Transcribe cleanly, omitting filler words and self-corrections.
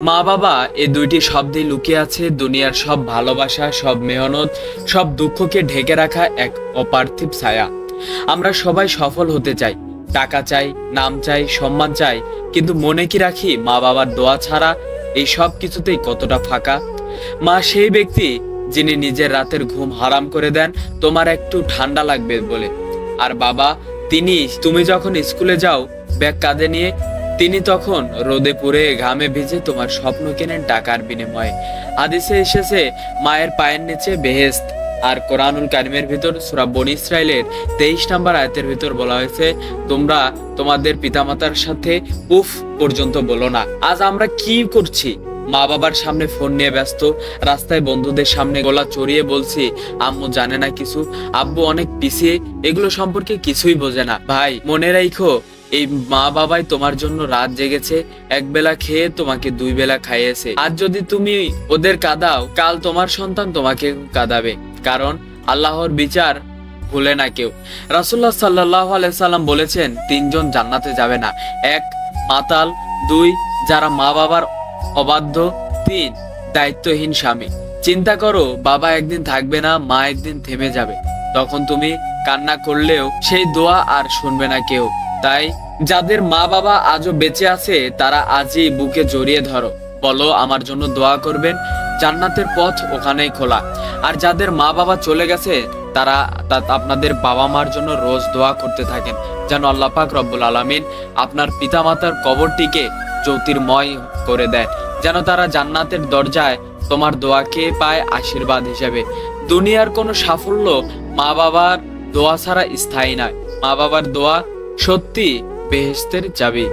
মা বাবা এই দুইটি শব্দে লুকিয়ে আছে দুনিয়ার সব ভালোবাসা, সব মেহনত, সব দুঃখকে ঢেকে রাখা এক অপার্থিব ছায়া। আমরা সবাই সফল হতে চাই, টাকা চাই, নাম চাই, সম্মান চাই, কিন্তু মনে কি রাখি মা বাবার দোয়া ছাড়া এই সব কিছুতেই কতটা ফাঁকা। মা সেই ব্যক্তি যিনি নিজের রাতের ঘুম হারাম করে দেন তোমার একটু ঠান্ডা লাগবে বলে, আর বাবা তিনি তুমি যখন স্কুলে যাও ব্যাগ কাঁধে নিয়ে, তিনি তখন রোদে পুড়ে ঘামে ভিজে তোমার স্বপ্ন কেনেন টাকার বিনিময়ে। হাদিসে এসেছে মায়ের পায়ের নিচে বেহেশত, আর কোরআনুল কারিমের ভিতর সূরা বনী ইসরাইলের 23 নম্বর আয়াতের ভিতর বলা হয়েছে তোমরা তোমাদের পিতামাতার সাথে উফ পর্যন্ত বলো না। আজ আমরা কি করছি? মা বাবার সামনে ফোন নিয়ে ব্যস্ত, রাস্তায় বন্ধুদের সামনে গলা চড়িয়ে বলছি আম্মু জানে না কিছু, আব্বু অনেক পিছিয়ে, এগুলো সম্পর্কে কিছুই বোঝে না। ভাই মনে রাখো, এই মা বাবাই তোমার জন্য রাত জেগেছে, এক বেলা খেয়ে তোমাকে 2 বেলা খাইয়েছে। আজ যদি তুমি ওদের কাঁদাও, কাল তোমার সন্তান তোমাকে কাঁদাবে, কারণ আল্লাহর বিচার ভুলে না কেউ। রাসূলুল্লাহ সাল্লাল্লাহু আলাইহি সাল্লাম বলেছেন 3 জন জান্নাতে যাবে না। 1 মাতাল, 2 যারা মা বাবার অবাধ্য, 3 দায়িত্বহীন স্বামী। চিন্তা করো, বাবা একদিন থাকবে না, মা একদিন থেমে যাবে, তখন তুমি কান্না করলেও সেই দোয়া আর শুনবে না কেউ। তাই যাদের মা বাবা আজও বেঁচে আছে তারা আজই বুকে জড়িয়ে ধরো, বলো আমার জন্য দোয়া করবেন, জান্নাতের পথ ওখানেই খোলা। আর যাদের মা বাবা চলে গেছে তারা আপনাদের বাবা মার জন্য রোজ দোয়া করতে থাকেন, যেন আল্লাহ পাক রব্বুল আলামিন আপনার পিতামাতার কবরটিকে জ্যোতির্ময় করে দেয়, যেন তারা জান্নাতের দরজায় তোমার দোয়াকে পায় আশীর্বাদ হিসেবে। দুনিয়ার কোনো সাফল্য মা বাবার দোয়া ছাড়া স্থায়ী নয়। মা বাবার দোয়া সত্যি বেহেশতের চাবি।